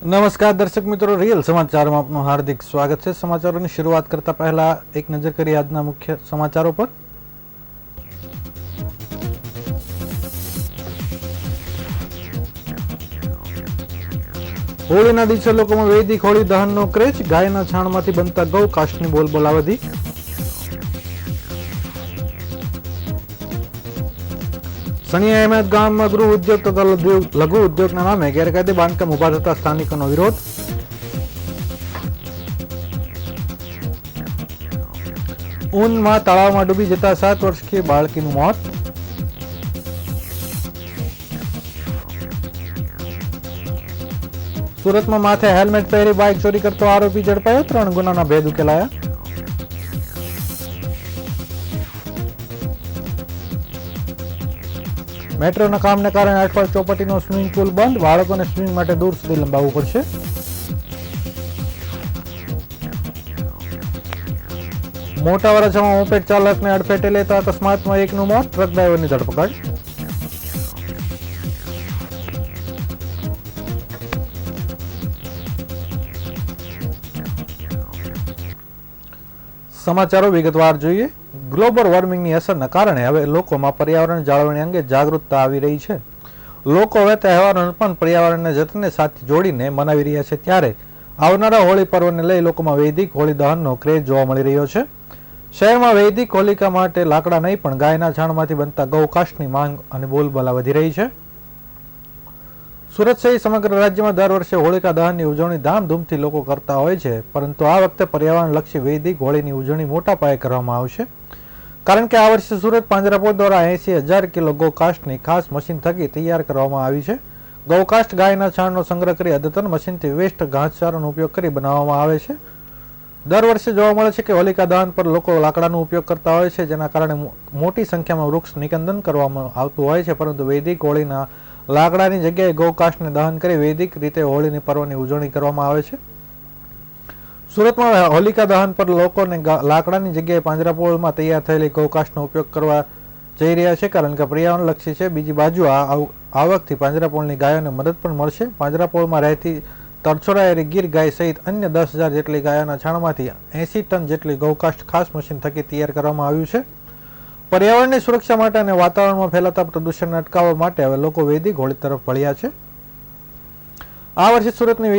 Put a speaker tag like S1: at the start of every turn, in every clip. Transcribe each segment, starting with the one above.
S1: નમસ્કાર દર્શક મિત્રો, રિયલ સમાચારમાં આપનું હાર્દિક સ્વાગત છે। સમાચારોની શરૂઆત કરતા પહેલા એક નજર કરીએ આજના મુખ્ય સમાચારો પર। હોળીના દિવસે લોકોમાં વૈદિક હોળી દહનનો ક્રેઝ, ગાયના છાણમાંથી બનતા ગૌ કાષ્ટની બોલબાલા વધી। સણિયા અહેમદ ગામમાં ગૃહ ઉદ્યોગ તથા લઘુ ઉદ્યોગના નામે ગેરકાયદે બાંધકામ ઉભા થતા સ્થાનિકોનો વિરોધ। ઊનમાં તળાવમાં ડૂબી જતા 7 વર્ષીય બાળકીનું મોત। સુરતમાં માથે હેલ્મેટ પહેરી બાઇક ચોરી કરતો આરોપી ઝડપાયો, 3 ગુનાના ભેદ ઉકેલાયા। મેટ્રોના કામને કારણે અઠવાડ ચોપાટીનો સ્વિમિંગ પુલ બંધ, બાળકોને સ્વિમિંગ માટે દૂર સુધી લંબાવવું પડશે। મોટા વરાછામાં મોપેડ ચાલકને અડફેટે લેતા અકસ્માતમાં 1નું મોત, ટ્રક ડ્રાઈવરની ધરપકડ। સમાચારો વિગતવાર જોઈએ। ગ્લોબલ વોર્મિંગની અસરના કારણે હવે લોકોમાં પર્યાવરણ જાળવણી અંગે જાગૃતતા આવી રહી છે। લોકો હવે તહેવારોને પણ પર્યાવરણના જતનને સાથે જોડીને મનાવી રહ્યા છે, ત્યારે આવનારા હોળી પર્વને લઈ લોકોમાં વૈદિક હોળી દહનનો ક્રેઝ જોવા મળી રહ્યો છે। શહેરમાં વૈદિક હોલિકા માટે લાકડા નહીં પણ ગાયના છાણમાંથી બનતા ગૌકાષ્ટની માંગ અને બોલબાલા વધી રહી છે। સુરત સહિત સમગ્ર રાજ્યમાં દર વર્ષે હોળિકા દહનની ઉજવણી ધામધૂમથી લોકો કરતા હોય છે, પરંતુ આ વખતે પર્યાવરણલક્ષી વૈદિક હોળીની ઉજવણી મોટા પાયે કરવામાં આવશે, કારણ કે આ વર્ષે સુરત પાંજરાપોળ દ્વારા 80,000 કિલો ગૌકાષ્ટની ખાસ મશીન થકી તૈયાર કરવામાં આવી છે। ગૌકાષ્ટ ગાયના છાણનો સંગ્રહ કરી અદ્યતન મશીનથી વેસ્ટ ઘાસચારાનો ઉપયોગ કરી બનાવવામાં આવે છે। દર વર્ષે જોવા મળે છે કે હોલિકા દહન પર લોકો લાકડાનો ઉપયોગ કરતા હોય છે, જેના કારણે મોટી સંખ્યામાં વૃક્ષ નિકંદન કરવામાં આવતું હોય છે, પરંતુ વૈદિક હોળીના લાકડાની જગ્યાએ ગૌકાષ્ટને દહન કરી વૈદિક રીતે હોળીની પર્વની ઉજવણી કરવામાં આવે છે। સુરતમાં હોલિકા દહન પર લોકોને લાકડાની જગ્યાએ પાંજરાપોળમાં તૈયાર થયેલી ગૌકાષ્ટનો ઉપયોગ કરવા જઈ રહ્યા છે, કારણ કે પર્યાવરણલક્ષી છે। બીજી બાજુ આ આવકથી પાંજરાપોળની ગાયોને મદદ પણ મળશે। પાંજરાપોળમાં રહેતી તરછોડાયેલી ગીર ગાય સહિત અન્ય 10,000 જેટલી ગાયોના છાણમાંથી 80 ટન જેટલી ગૌકાષ્ટ ખાસ મશીન થકી તૈયાર કરવામાં આવ્યું છે। પર્યાવરણની સુરક્ષા માટે અને વાતાવરણમાં ફેલાતા પ્રદૂષણને અટકાવવા માટે હવે લોકો વૈદિક હોળી તરફ વળ્યા છે। આ વર્ષે સુરતની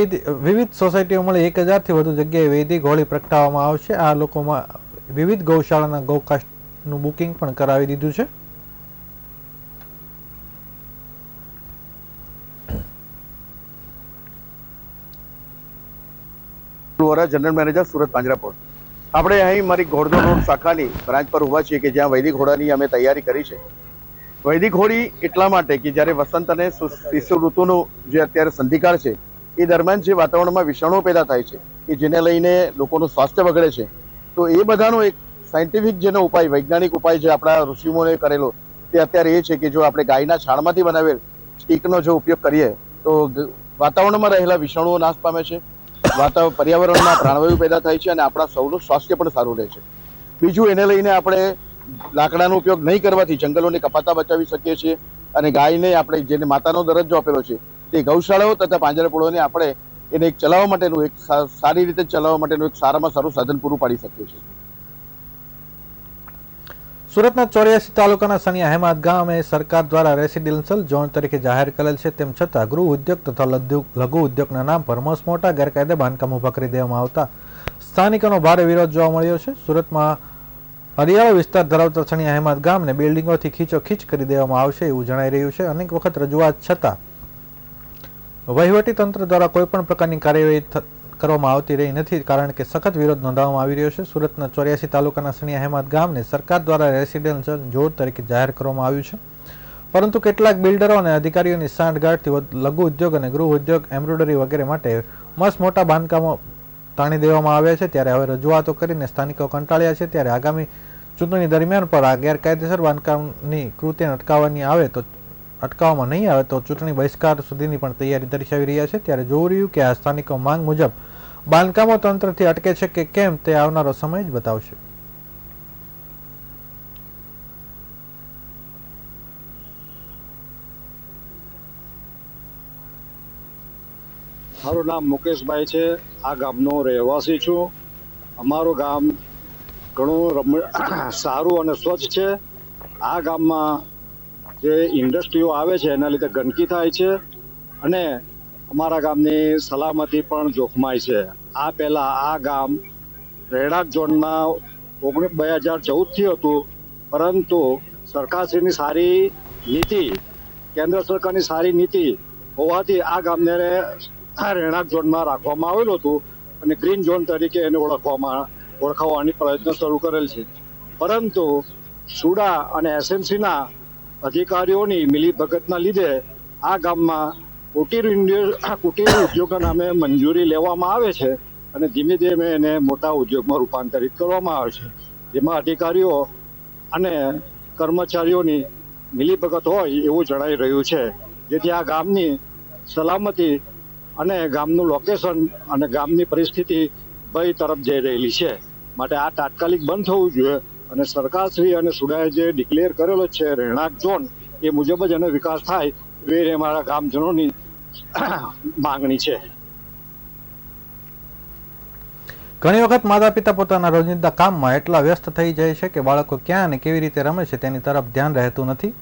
S1: વિવિધ સોસાયટીઓ મળી 1,000થી વધુ જગ્યાએ વૈદિક હોળી પ્રગટાવવામાં આવશે। આ લોકોમાં વિવિધ ગૌશાળાના ગૌકાષ્ટનું બુકિંગ પણ કરાવી દીધું છે।
S2: General manager Surat Panjrapol. આપણે અહીં મારી ઘોડદોડ રોડ શાખાની બ્રાન્ચ પર ઊભા છીએ કે જ્યાં વૈદિક હોળીની અમે તૈયારી કરી છે। વૈદિક હોળી એટલા માટે કે જ્યારે વસંત અને શિશુ ઋતુનું જે અત્યારે સંધિકાળ છે, એ દરમિયાન જે વાતાવરણમાં વિષાણુઓ પેદા થાય છે કે જેને લઈને લોકોનું સ્વાસ્થ્ય બગડે છે, તો એ બધાનો એક સાયન્ટિફિક જેનો ઉપાય, વૈજ્ઞાનિક ઉપાય જે આપણા ઋષિમુનિઓએ કરેલો તે અત્યારે એ છે કે જો આપણે ગાયના છાણમાંથી બનાવેલ સ્ટીકનો જો ઉપયોગ કરીએ તો વાતાવરણમાં રહેલા વિષાણુઓ નાશ પામે છે, પર્યાવરણમાં પ્રાણવાયુ પેદા થાય છે અને આપણા સૌનું સ્વાસ્થ્ય પણ સારું રહે છે। બીજું, એને લઈને આપણે લાકડાનો ઉપયોગ નહીં કરવાથી જંગલોને કપાતા બચાવી શકીએ છીએ અને ગાયને આપણે જેને માતાનો દરજ્જો આપેલો છે તે ગૌશાળાઓ તથા પાંજરાપોળોને આપણે એને એક ચલાવવા માટેનું, એક સારી રીતે ચલાવવા માટેનું એક સારામાં સારું સાધન પૂરું પાડી શકીએ છીએ।
S1: સુરતના 84 તાલુકાના સણિયા અહેમદ ગામે સરકાર દ્વારા રેસિડેન્શિયલ ઝોન તરીકે જાહેર કરેલ છે, તેમ છતાં ગૃહ ઉદ્યોગ તથા લઘુ ઉદ્યોગના નામ પર મસમોટા ગેરકાયદે બાંધકામ ઉભા કરી દેવામાં આવતા સ્થાનિકોનો ભારે વિરોધ જોવા મળ્યો છે। સુરતમાં હરિયાળો વિસ્તાર ધરાવતા સણિયા અહેમદ ગામને બિલ્ડિંગોથી ખીચોખીચ કરી દેવામાં આવશે એવું જણાઈ રહ્યું છે। અનેક વખત રજૂઆત છતાં વહીવટી તંત્ર દ્વારા કોઈપણ પ્રકારની કાર્યવાહી કરવામાં આવતી રહી નથી, કારણ કે સખત વિરોધ નોંધાવવામાં આવી રહ્યો છે। સુરતના 84 તાલુકાના સણિયા અહેમદ ગામને સરકાર દ્વારા રેસિડેન્શિયલ ઝોન તરીકે જાહેર કરવામાં આવ્યું છે, પરંતુ કેટલાક બિલ્ડરો અને અધિકારીઓની સાંઠગાંઠથી લઘુ ઉદ્યોગ અને ગૃહ ઉદ્યોગ, એમ્બ્રોઇડરી વગેરે માટે મસ્ત મોટા બાંધકામો તાણી દેવામાં આવ્યા છે। ત્યારે હવે રજૂઆતો કરીને સ્થાનિકો કંટાળ્યા છે, ત્યારે આગામી ચૂંટણી દરમિયાન પર આ ગેરકાયદેસર બાંધકામની કૃત્યને અટકાવવામાં નહીં આવે તો ચૂંટણી બહિષ્કાર સુધીની પણ તૈયારી દર્શાવી રહ્યા છે। ત્યારે જોવું રહ્યું કે આ સ્થાનિકો માંગ મુજબ બાંધકામો તંત્રથી અટકે છે કે કેમ તે આવનારો સમય જ બતાવશે।
S3: મારું નામ મુકેશભાઈ છે. આ ગામનો રહેવાસી છું. અમારું ગામ ઘણું સારું અને સ્વચ્છ છે. આ ગામમાં જે ઇન્ડસ્ટ્રીઓ આવે છે એના લીધે ગંદકી થાય છે અને અમારા ગામની સલામતી પણ જોખમાય છે. આ પહેલા આ ગામ રહેણાંક ઝોનમાં 2014થી હતું, પરંતુ સરકારશ્રીની સારી નીતિ, કેન્દ્ર સરકારની સારી નીતિ હોવાથી આ ગામને રહેણાંક ઝોનમાં રાખવામાં આવેલું હતું અને ગ્રીન ઝોન તરીકે એને ઓળખાવવાની પ્રયત્ન શરૂ કરેલ છે. પરંતુ સુડા અને એસએમસીના અધિકારીઓની મિલીભગતના લીધે આ ગામમાં કુટીર ઉદ્યોગના નામે મંજૂરી લેવામાં આવે છે અને ધીમે ધીમે એને મોટા ઉદ્યોગમાં રૂપાંતરિત કરવામાં આવે છે, જેમાં અધિકારીઓ અને કર્મચારીઓની મિલીભગત હોય એવું જણાઈ રહ્યું છે. જેથી આ ગામની સલામતી અને ગામનું લોકેશન અને ગામની પરિસ્થિતિ ભય તરફ જઈ રહેલી છે. માટે આ તાત્કાલિક બંધ થવું જોઈએ અને સરકારશ્રી અને સુડાએ જે ડિક્લેર કરેલો છે રહેણાંક ઝોન, એ મુજબ જ એનો વિકાસ થાય એવી અમારા ગામજનોની માંગણી છે.
S1: ઘણી વખત માતા પિતા પોતાના રોજિંદા કામમાં એટલા વ્યસ્ત થઈ જાય છે કે બાળકો ક્યાં અને કેવી રીતે રમે છે તેની તરફ ધ્યાન રહેતું નથી.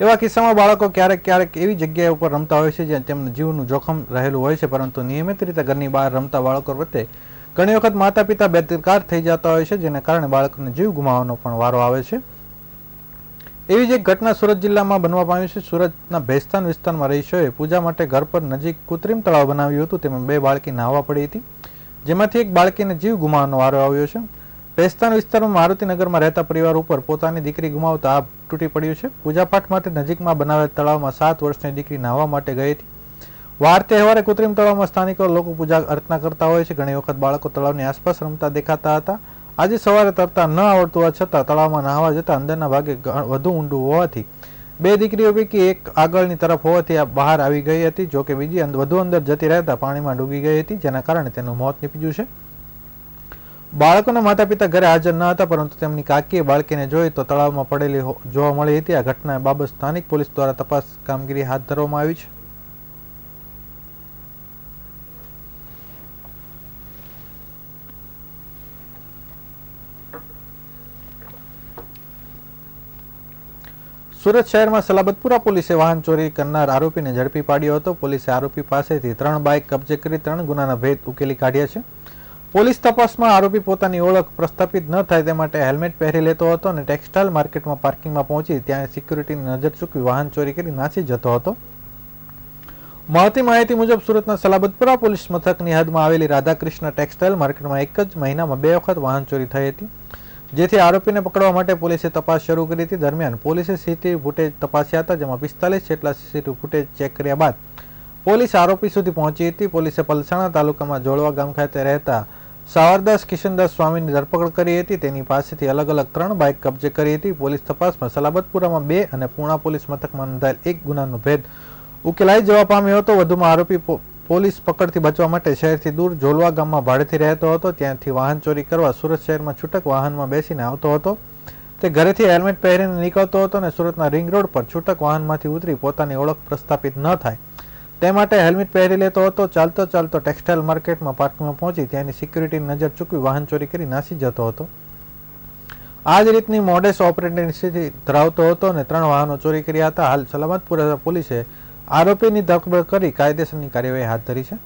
S1: એવા કિસ્સામાં બાળકો ક્યારેક એવી જગ્યાએ ઉપર રમતા હોય છે જ્યાં તેમનું જીવનું જોખમ રહેલું હોય છે, પરંતુ નિયમિત રીતે ઘરની બહાર રમતા બાળકો પ્રત્યે ઘણી વખત માતા પિતા બેદરકાર થઈ જતા હોય છે, જેને કારણે બાળકોને જીવ ગુમાવવાનો પણ વારો આવે છે. એવી જ એક ઘટના સુરત જિલ્લામાં બનવા પામી છે. સુરતના ભેસ્તાન વિસ્તારમાં રહીશોએ પૂજા માટે ઘર પર નજીક કૃત્રિમ તળાવ બનાવ્યું હતું. તેમાં 2 બાળકી નાહવા પડી હતી, જેમાંથી એક બાળકીને જીવ ગુમાવવાનો વારો આવ્યો છે. ભેસ્તાન વિસ્તારમાં મારુતિનગરમાં રહેતા પરિવાર ઉપર પોતાની દીકરી ગુમાવતા આભ તૂટી પડ્યું છે. પૂજાપાઠ માટે નજીકમાં બનાવેલ તળાવમાં 7 વર્ષની દીકરી નાહવા માટે ગઈ હતી. વાર તહેવારે કૃત્રિમ તળાવમાં સ્થાનિકો લોકો પૂજા અર્ચના કરતા હોય છે. ઘણી વખત બાળકો તળાવની આસપાસ રમતા દેખાતા હતા. આજે સવારે તરતા ન આવડતું હોવા છતાં તળાવમાં નાહવા જતા અંદરના ભાગે વધુ ઊંડું હોવાથી 2 દીકરીઓ પૈકી એક આગળની તરફ હોવાથી આ બહાર આવી ગઈ હતી. જોકે બીજી વધુ અંદર જતી રહેતા પાણીમાં ડૂબી ગઈ હતી, જેના કારણે તેનું મોત નીપજ્યું છે. બાળકોના માતા પિતા ઘરે હાજર ન હતા, પરંતુ તેમની કાકીએ બાળકીને જોઈ તો તળાવમાં પડેલી જોવા મળી હતી. આ ઘટના બાબત સ્થાનિક પોલીસ દ્વારા તપાસ કામગીરી હાથ ધરવામાં આવી છે. સુરત શહેરમાં સલાબતપુરા પોલીસે વાહન ચોરી કરનાર આરોપીને ઝડપી પાડ્યો હતો. પોલીસે આરોપી પાસેથી 3 બાઇક કબજે કરી 3 ગુનાના ભેદ ઉકેલી કાઢ્યા છે. પોલીસ તપાસમાં આરોપી પોતાની ઓળખ પ્રસ્થાપિત ન થાય તે માટે હેલ્મેટ પહેરી લેતો હતો અને ટેક્સટાઇલ માર્કેટમાં પાર્કિંગમાં પહોંચી ત્યાં સિક્યુરિટીની નજર ચૂકવી વાહન ચોરી કરી નાસી જતો હતો. મળતી માહિતી મુજબ સુરતના સલાબતપુરા પોલીસ મથકની હદમાં આવેલી રાધાકૃષ્ણ ટેક્સટાઇલ માર્કેટમાં એક જ મહિનામાં 2 વખત વાહન ચોરી થઈ હતી, જેથી આરોપીને પકડવા માટે પોલીસે તપાસ શરૂ કરી હતી. દરમિયાન પોલીસે સીસીટીવી ફૂટેજ તપાસ્યા હતા, જેમાં 45 જેટલા સીસીટીવી ફૂટેજ ચેક કર્યા બાદ પોલીસ આરોપી સુધી પહોંચી હતી. પોલીસે પલસાણા તાલુકામાં જોળવા ગામ ખાતે રહેતા સાવરદાસ કિશનદાસ સ્વામીની ધરપકડ કરી હતી. તેની પાસેથી અલગ અલગ 3 બાઇક કબજે કરી હતી. પોલીસ તપાસમાં સલાબતપુરામાં 2 અને પૂણા પોલીસ મથકમાં નોંધાયેલ 1 ગુનાનો ભેદ ઉકેલાઈ જવા પામ્યો હતો. વધુમાં આરોપી પોલીસ પકડથી બચવા માટે શહેરથી દૂર જોલવા ગામમાં ભાડેથી રહેતો હતો. ત્યાંથી વાહન ચોરી કરવા સુરત શહેરમાં છૂટક વાહનમાં બેસીને આવતો હતો. તે ઘરેથી હેલ્મેટ પહેરીને નીકળતો હતો અને સુરતના રિંગ રોડ પર છૂટક વાહનમાંથી ઉતરી પોતાની ઓળખ પ્રસ્થાપિત ન થાય તે માટે હેલ્મેટ પહેરી લેતો હતો. ચાલતો ટેક્સટાઇલ માર્કેટમાં પાર્કિંગમાં પહોંચી ત્યાંની સિક્યુરિટીની નજર ચૂકવી વાહન ચોરી કરી નાસી જતો હતો. આ જ રીતની મોડેસ ઓપરેન્ડની સ્થિતિ ધરાવતો હતો અને 3 વાહનો ચોરી કર્યા હતા. હાલ સલામતપુરા પોલીસે આરોપીની ધરપકડ કરી કાયદેસરની કાર્યવાહી હાથ ધરી છે.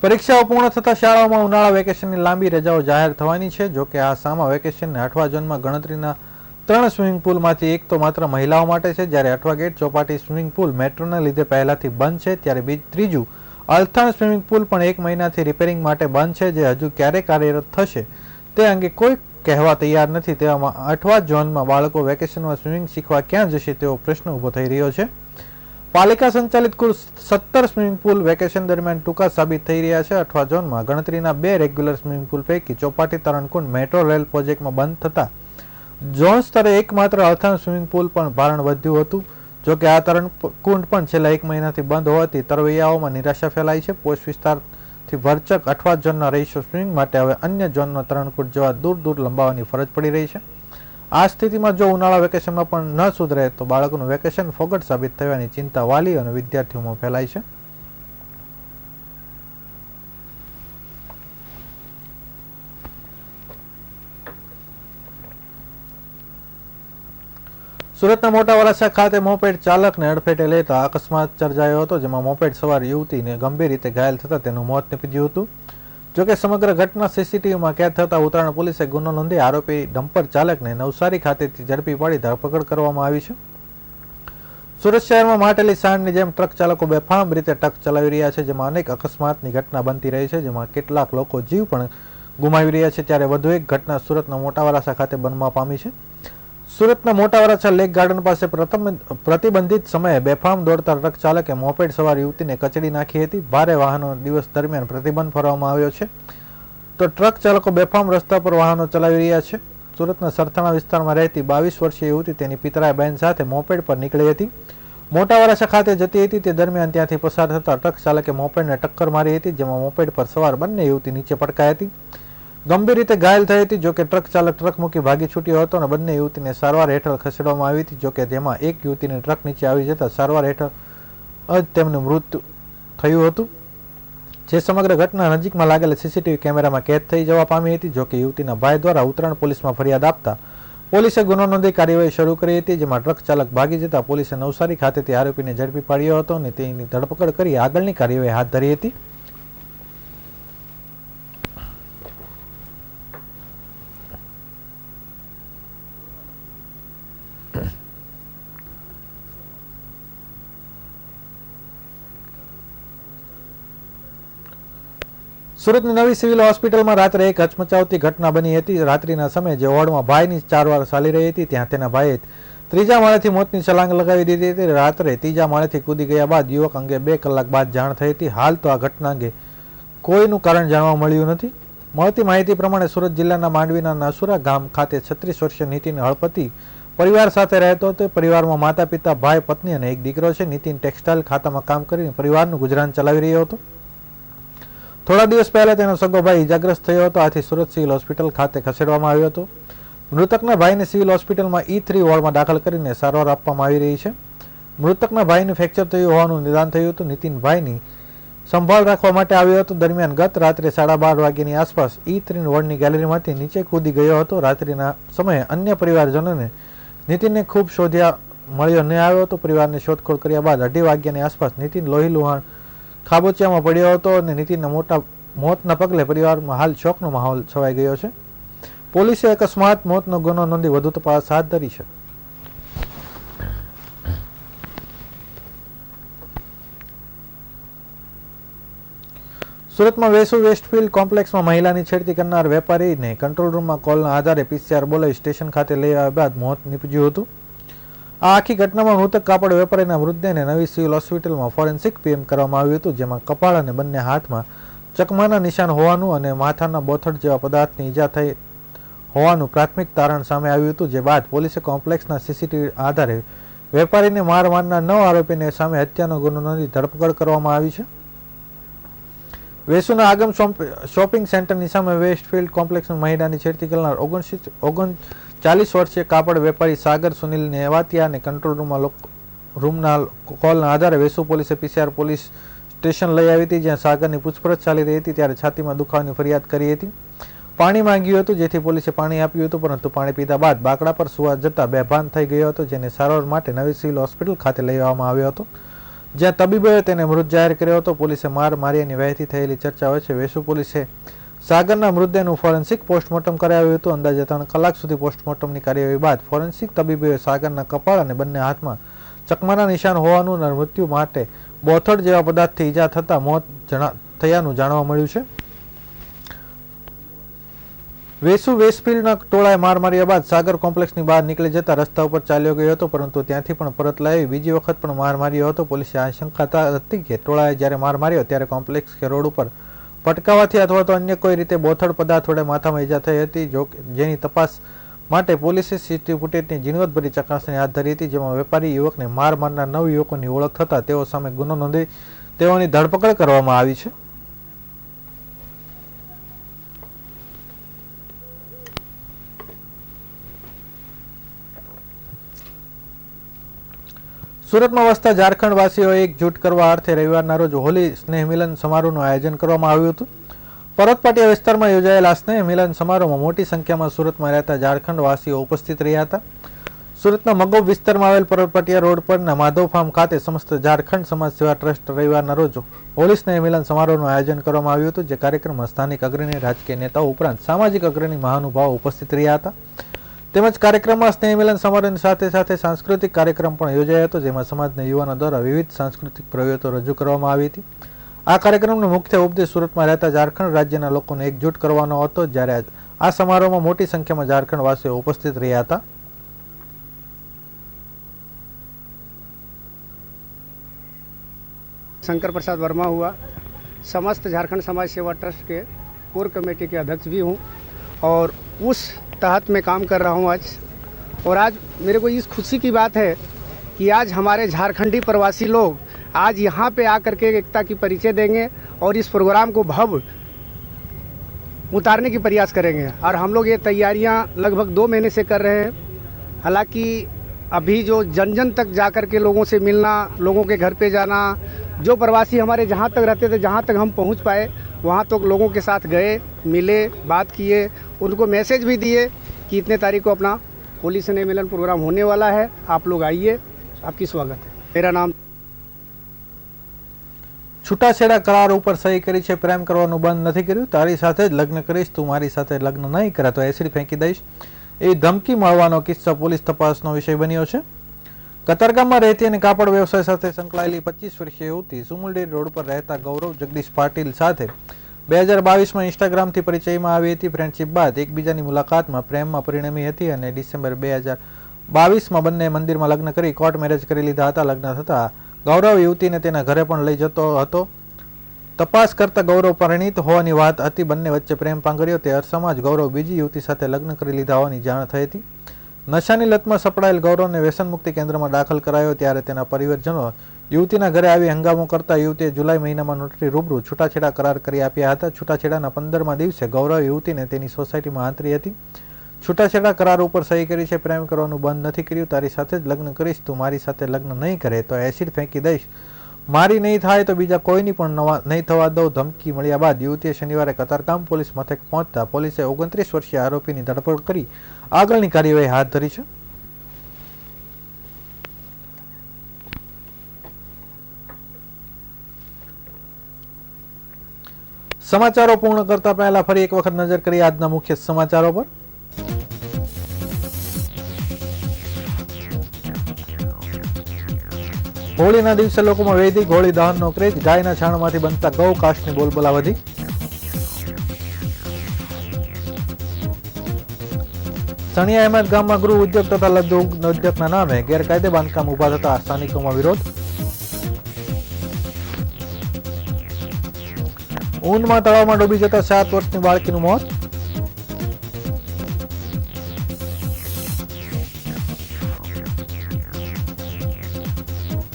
S1: પરીક્ષાઓ પૂર્ણ થતા શાળાઓમાં ઉનાળા વેકેશનની લાંબી રજાઓ જાહેર થવાની છે. જોકે આ સામા વેકેશનને અઠવા ઝોનમાં ગણતરીના 3 સ્વિમિંગ પુલમાંથી એક તો માત્ર મહિલાઓ માટે છે, જ્યારે Athwa gate Chowpatty swimming pool મેટ્રોના લીધે પહેલાથી બંધ છે, ત્યારે ત્રીજું અલથાણ સ્વિમિંગ પુલ પણ 1 મહિનાથી રિપેરિંગ માટે બંધ છે, જે હજુ ક્યારે કાર્યરત થશે તે અંગે કોઈ કહેવા તૈયાર નથી. તેવામાં અઠવા ઝોનમાં બાળકો વેકેશનમાં સ્વિમિંગ શીખવા ક્યાં જશે તેવો પ્રશ્ન ઊભો થઈ રહ્યો છે. પાલિકા સંચાલિત કુલ 17 સ્વિમિંગ પુલ વેકેશન દરમિયાન ટૂંકા સાબિત થઈ રહ્યા છે. અઠવા ઝોનમાં ગણતરીના 2 રેગ્યુલર સ્વિમિંગ પુલ પૈકી ચોપાટી તરણકુંડ મેટ્રો રેલ પ્રોજેક્ટમાં બંધ થતા ઝોન સ્તરે એકમાત્ર અલથાણ સ્વિમિંગ પુલ પણ ભારણ વધ્યું હતું. જો કે આ તરણકુંડ પણ છેલ્લા 1 મહિનાથી બંધ હોવાથી તરવૈયાઓમાં નિરાશા ફેલાઈ છે. પોસ્ટ વિસ્તાર થી ભરચક 8 ઝોનના રહીશો સ્વિમિંગ માટે હવે અન્ય ઝોનનો તરણકૂટ જવા દૂર દૂર લંબાવવાની ફરજ પડી રહી છે. આ સ્થિતિમાં જો ઉનાળા વેકેશનમાં પણ ન સુધરે તો બાળકોનું વેકેશન ફોગટ સાબિત થવાની ચિંતા વાલીઓ અને વિદ્યાર્થીઓમાં ફેલાઈ છે. સુરતના મોટા વરાછા ખાતે મોપેડ ચાલકને અડફેટે લેતા અકસ્માત સર્જાયો હતો, જેમાં મોપેડ સવાર યુવતીને ગંભીર રીતે ઘાયલ થતા તેનું મોત નીપજ્યું હતું. જોકે સમગ્ર ઘટના સીસીટીવીમાં કેદ થતા ઉત્તરાયણ પોલીસે ગુનો નોંધી આરોપી ડમ્પર ચાલકને નવસારી ખાતેથી ઝડપી પાડી ધરપકડ કરવામાં આવી છે. સુરત શહેરમાં માટેલી સાંજની જેમ ટ્રક ચાલકો બેફામ રીતે ટ્રક ચલાવી રહ્યા છે, જેમાં અનેક અકસ્માતની ઘટના બનતી રહી છે, જેમાં કેટલાક લોકો જીવ પણ ગુમાવી રહ્યા છે. ત્યારે વધુ એક ઘટના સુરતના મોટા વરાછા ખાતે બનવા પામી છે. સુરતના મોટા વરાછા લેક ગાર્ડન પાસે પ્રતિબંધિત સમયે બેફામ દોડતા ટ્રક ચાલકે મોપેડ સવાર યુવતીને કચડી નાખી હતી. ભારે વાહનો દિવસ દરમિયાન પ્રતિબંધ ફરવામાં આવ્યો છે, તો ટ્રક ચાલકો બેફામ રસ્તા પર વાહનો ચલાવી રહ્યા છે. સુરતના સરથાણા વિસ્તારમાં રહેતી 22 વર્ષીય યુવતી તેની પિતરાઈ બહેન સાથે મોપેડ પર નીકળી હતી. મોટા વરાછા ખાતે જતી હતી તે દરમિયાન ત્યાંથી પસાર થતા ટ્રક ચાલકે મોપેડને ટક્કર મારી હતી, જેમાં મોપેડ પર સવાર બંને યુવતી નીચે પટકાઈ હતી, ગંભીર રીતે ઘાયલ થઈ હતી. જોકે ટ્રક ચાલક ટ્રક મૂકી ભાગી છૂટ્યો હતો અને બંને યુવતીને સારવાર હેઠળ ખસેડવામાં આવી હતી. જોકે જેમાં એક યુવતીને ટ્રક નીચે આવી જતા સારવાર હેઠળ જ તેમનું મૃત્યુ થયું હતું, જે સમગ્ર ઘટના નજીકમાં લાગેલા સીસીટીવી કેમેરામાં કેદ થઈ જવા પામી હતી. જોકે યુવતીના ભાઈ દ્વારા ઉત્તરાયણ પોલીસમાં ફરિયાદ આપતા પોલીસે ગુનો નોંધી કાર્યવાહી શરૂ કરી હતી, જેમાં ટ્રક ચાલક ભાગી જતા પોલીસે નવસારી ખાતેથી આરોપીને ઝડપી પાડ્યો હતો અને તેની ધરપકડ કરી આગળની કાર્યવાહી હાથ ધરી હતી. સુરતની નવી સિવિલ હોસ્પિટલમાં રાત્રે એક હચમચાવતી ઘટના બની હતી. રાત્રિના સમયે જે વોર્ડમાં ભાઈની સારવાર ચાલી રહી હતી ત્યાં તેના ભાઈએ ત્રીજા માળેથી મોતની છલાંગ લગાવી દીધી હતી. રાત્રે ત્રીજા માળેથી કૂદી ગયા બાદ યુવક અંગે 2 કલાક બાદ જાણ થઈ હતી. હાલ તો આ ઘટના અંગે કોઈનું કારણ જાણવા મળ્યું નથી. મળતી માહિતી પ્રમાણે સુરત જિલ્લાના માંડવીના નાસુરા ગામ ખાતે 36 વર્ષીય નીતિન હળપતિ પરિવાર સાથે રહેતો હતો. પરિવારમાં માતા પિતા, ભાઈ, પત્ની અને એક દીકરો છે. નીતિન ટેક્સટાઇલ ખાતામાં કામ કરીને પરિવારનું ગુજરાન ચલાવી રહ્યો હતો. થોડા દિવસ પહેલા તેનો સગો ભાઈ ઇજાગ્રસ્ત થયો હતો, આથી સુરત સિવિલ હોસ્પિટલ ખાતે ખસેડવામાં આવ્યો હતો. મૃતકના ભાઈને સિવિલ હોસ્પિટલમાં E3 વોર્ડમાં દાખલ કરીને સારવાર આપવામાં આવી રહી છે. મૃતકના ભાઈને ફ્રેક્ચર થયું હોવાનું નિદાન થયું હતું. નીતિનભાઈની સંભાળ રાખવા માટે આવ્યો હતો. દરમિયાન ગત રાત્રે 12:30 વાગ્યાની આસપાસ E3 વોર્ડની ગેલેરીમાંથી નીચે કૂદી ગયો હતો. રાત્રિના સમયે અન્ય પરિવારજનોને નીતિનને ખૂબ શોધ્યા, મળ્યો ન આવ્યો હતો. પરિવારને શોધખોળ કર્યા બાદ 2:30 વાગ્યાની આસપાસ નીતિન લોહી લુહાણ ખાબોચિયામાં પડ્યો હતો અને નીતિનના મોતના પગલે પરિવારમાં હાલ શોકનો માહોલ છવાઈ ગયો છે. પોલીસે અકસ્માત મોતનો ગુનો નોંધી વધુ તપાસ હાથ ધરી છે. સુરતમાં વેસુ વેસ્ટફિલ્ડ કોમ્પ્લેક્સમાં મહિલાની છેડતી કરનાર વેપારીને કંટ્રોલ રૂમમાં કોલના આધારે PCR બોલાવી સ્ટેશન ખાતે લઈ આવ્યા બાદ મોત નીપજ્યું હતું. આ આખી ઘટનામાં મૃતક કાપડ વેપારીના મૃતદેહને નવી સિવિલ હોસ્પિટલમાં ફોરેન્સિક PM કરવામાં આવ્યું હતું, જેમાં કપાળ અને બંને હાથમાં ચકમાના નિશાન હોવાનું અને માથાના બોથડ જેવા પદાર્થની ઈજા થઈ હોવાનું પ્રાથમિક તારણ સામે આવ્યું હતું. જે બાદ પોલીસે કોમ્પ્લેક્સના સીસીટીવી આધારે વેપારીને માર મારનાર 9 આરોપીને સામે હત્યાનો ગુનો નોંધી ધરપકડ કરવામાં આવી છે. વેસુના આગમ શોપિંગ સેન્ટરની સામે વેસ્ટફિલ્ડ કોમ્પ્લેક્સમાં મહિલાની છેડતી કરનાર 39 વર્ષીય કાપડ વેપારી સાગર સુનિલ નેવાતિયાને કંટ્રોલ રૂમના કોલના આધારે વેસુ પોલીસે PCR પોલીસ સ્ટેશન લઈ આવી હતી, જ્યાં સાગરની પૂછપરછ ચાલી રહી હતી. ત્યારે છાતીમાં દુખાવાની ફરિયાદ કરી હતી. પાણી માંગ્યું હતું, જેથી પોલીસે પાણી આપ્યું હતું, પરંતુ પાણી પીધા બાદ બાકડા પર સુવા જતા બેભાન થઈ ગયો હતો, જેને સારવાર માટે નવી સિવિલ હોસ્પિટલ ખાતે લઈ આવવામાં આવ્યો હતો, જ્યાં તબીબોએ તેને મૃત જાહેર કર્યો હતો. પોલીસે માર માર્યાની વહેતી થયેલી ચર્ચા વચ્ચે વેસુ પોલીસે સાગરના મૃતદેહનું ફોરેન્સિક પોસ્ટમોર્ટમ કરાવ્યું હતું. અંદાજે 3 કલાક સુધી પોસ્ટમોર્ટમની કાર્યવાહી બાદ ફોરેન્સિક તબીબોએ સાગરના કપાળ અને બંને હાથમાં ચકમાના નિશાન હોવાનું અને મૃત્યુ માટે બોથડ જેવા પદાર્થથી ઈજા થતા મોત થયાનું જાણવા મળ્યું છે. વેસુ વેસ્ટફિલ્ડના ટોળાએ માર માર્યા બાદ સાગર કોમ્પ્લેક્સની બહાર નીકળી જતા રસ્તા ઉપર ચાલ્યો ગયો હતો, પરંતુ ત્યાંથી પણ પરત લાવી બીજી વખત પણ માર માર્યો હતો. પોલીસે આશંકા હતી કે ટોળાએ જ્યારે માર માર્યો ત્યારે કોમ્પ્લેક્સ કે રોડ ઉપર પટકાવાથી અથવા તો અન્ય કોઈ રીતે બોથડ પદાર્થ વડે માથામાં ઈજા થઈ હતી, જેની તપાસ માટે પોલીસે સીસીટીવી ફૂટેજની ઝીણવટભરી ચકાસણી હાથ ધરી હતી, જેમાં વેપારી યુવકને માર મારનાર 9 યુવકોની ઓળખ થતા તેઓ સામે ગુનો નોંધી તેઓની ધરપકડ કરવામાં આવી છે. સુરતમાં વસતા ઝારખંડવાસીઓ એકજૂટ કરવા અર્થે રવિવારના રોજ હોલી સ્નેહ મિલન સમારોહનું આયોજન કરવામાં આવ્યું હતું. પરતપાટિયા વિસ્તારમાં યોજાયેલા સ્નેહ મિલન સમારોહમાં મોટી સંખ્યામાં સુરતમાં રહેતા ઝારખંડવાસીઓ ઉપસ્થિત રહ્યા હતા. સુરતના મગોબ વિસ્તારમાં આવેલ પરતપાટિયા રોડ પરના માધવ ફાર્મ ખાતે સમસ્ત ઝારખંડ સમાજ સેવા ટ્રસ્ટ રવિવારના રોજ હોલી સ્નેહ મિલન સમારોહનું આયોજન કરવામાં આવ્યું હતું. જે કાર્યક્રમમાં સ્થાનિક અગ્રણી રાજકીય નેતાઓ ઉપરાંત સામાજિક અગ્રણી મહાનુભાવો ઉપસ્થિત રહ્યા હતા. તેમજ કાર્યક્રમમાં સ્નેહ મિલન સમારોહની સાથે સાથે સાંસ્કૃતિક કાર્યક્રમ પણ યોજાયો હતો, જેમાં સમાજના યુવાનો દ્વારા વિવિધ સાંસ્કૃતિક પ્રવૃત્તિઓ રજૂ કરવામાં આવી હતી. આ કાર્યક્રમનો મુખ્ય ઉપદેશ સુરતમાં રહેતા ઝારખંડ રાજ્યના લોકોને એકજૂટ કરવાનો હતો, જ્યારે આ સમારોહમાં મોટી સંખ્યામાં ઝારખંડવાસીઓ ઉપસ્થિત રહ્યા હતા.
S4: शंकर प्रसाद वर्मा हुआ, समस्त झारखंड समाज सेवा ट्रस्ट के कोर कमेटी के अध्यक्ष भी हूँ और उस तहत मैं काम कर रहा हूँ आज. और आज मेरे को इस खुशी की बात है कि आज हमारे झारखंडी प्रवासी लोग आज यहाँ पे आकर के एकता की परिचय देंगे और इस प्रोग्राम को भव्य उतारने की प्रयास करेंगे. और हम लोग ये तैयारियाँ लगभग 2 महीने से कर रहे हैं. हालांकि अभी जो जन जन तक जा कर के लोगों से मिलना, लोगों के घर पे जाना, जो प्रवासी हमारे जहाँ तक रहते थे, जहाँ तक हम पहुँच पाए वहाँ तक लोगों के साथ गए, मिले, बात किए, उनको मैसेज भी दिए कि इतने तारीख को अपना होली स्नेह मिलन प्रोग्राम होने वाला है, आप लोग आइए, आपकी स्वागत है. मेरा नाम
S1: છૂટાછેડા કરાર ઉપર સહી કરી છે, પ્રેમ કરવાનું બંધ નથી કર્યું, તારી સાથે જ લગ્ન કરીશ, તું મારી સાથે લગ્ન નહીં કરે તો એસિડ ફેંકી દઈશ, એવી ધમકી મળવાનો કિસ્સો પોલીસ તપાસનો વિષય બન્યો છે. કતારગામમાં રહેતી અને કાપડ વ્યવસાય સાથે સંકળાયેલી 25 વર્ષીય યુવતી સુમુલડેરી રોડ પર રહેતા ગૌરવ જગદીશ પાટીલ સાથે 2022માં ઇન્સ્ટાગ્રામથી પરિચયમાં આવી હતી. ફ્રેન્ડશિપ બાદ એકબીજાની મુલાકાતમાં પ્રેમમાં પરિણમી હતી અને ડિસેમ્બર 2022માં બંને મંદિરમાં લગ્ન કરી કોર્ટ મેરેજ કરી લીધા હતા. લગ્ન થતા ગૌરવ યુવતીને તેના ઘરે પણ લઈ જતો હતો. તપાસ કરતા ગૌરવ પરિણીત હોવાની વાત હતી. બંને વચ્ચે પ્રેમ પાંગર્યો. તે અરસામાં જ ગૌરવ બીજી યુવતી સાથે લગ્ન કરી લીધા હોવાની જાણ થઈ હતી. નશાની લતમાં સપડાયેલ ગૌરવને વ્યસન મુક્તિ કેન્દ્રમાં દાખલ કરાયો, ત્યારે તેના પરિવારજનો યુવતીના ઘરે આવી હંગામો કરતા યુવતીએ જુલાઈ મહિનામાં નોટરી રૂબરૂ છૂટાછેડા કરાર કરી આપ્યા હતા. છૂટાછેડાના 15મા દિવસે ગૌરવ યુવતીને તેની સોસાયટીમાં આંતરી હતી. છૂટાછેડા કરાર ઉપર સહી કરી છે, પ્રેમ કરવાનું બંધ નથી કર્યું, તારી સાથે જ લગ્ન કરીશ, તું મારી સાથે લગ્ન નહીં કરે તો એસિડ ફેંકી દઈશ, મારી નહીં થાય તો બીજા કોઈની પણ નહીં થવા દઉં, ધમકી મળ્યા બાદ યુવતીએ શનિવારે કતારગામ પોલીસ મથક પહોંચતા પોલીસે 29 વર્ષીય આરોપીની ધરપકડ કરી આગળની કાર્યવાહી હાથ ધરી છે. સમાચારો પૂર્ણ કરતા પહેલા ફરી એક વખત નજર કરી આજના મુખ્ય સમાચારો પર. હોળીના દિવસે લોકોમાં વૈદિક હોળી દહનનો ક્રેઝ. ગાયના છાણમાંથી બનતા ગૌ કાષ્ટની બોલબોલા વધી. સણિયા અહેમદ ગામમાં ગૃહ ઉદ્યોગ તથા લઘુ ઉદ્યોગના નામે ગેરકાયદે બાંધકામ ઉભા થતા સ્થાનિકોમાં વિરોધ. ઊનમાં તળાવમાં ડૂબી જતા 7 વર્ષની બાળકીનું મોત.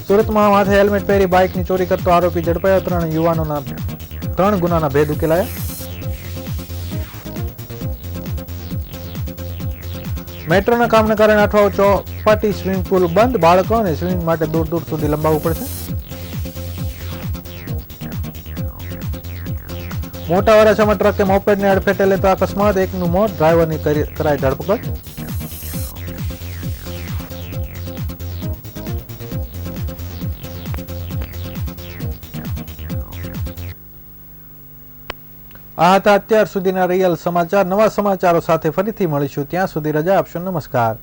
S1: સુરતમાં માથે હેલ્મેટ પહેરી બાઇકની ચોરી કરતો આરોપી ઝડપાયો. 3 યુવાનોના 3 ગુનાના ભેદ ઉકેલાયા. મેટ્રોના કામના કારણે અઠવાડિયું ચોપાટી સ્વિમિંગ પુલ બંધ. બાળકોને સ્વિમિંગ માટે દૂર દૂર સુધી લંબાવવું પડશે. મોટા વરાછામાં ટ્રકે મોપેડને અડફેટે લેતા અકસ્માત. 1નું મોત, ડ્રાઈવરની કરાઈ ધરપકડ. આ હતા અત્યાર સુધીના રિયલ સમાચાર. નવા સમાચારો સાથે ફરીથી મળીશું. ત્યાં સુધી રજા આપશો. નમસ્કાર.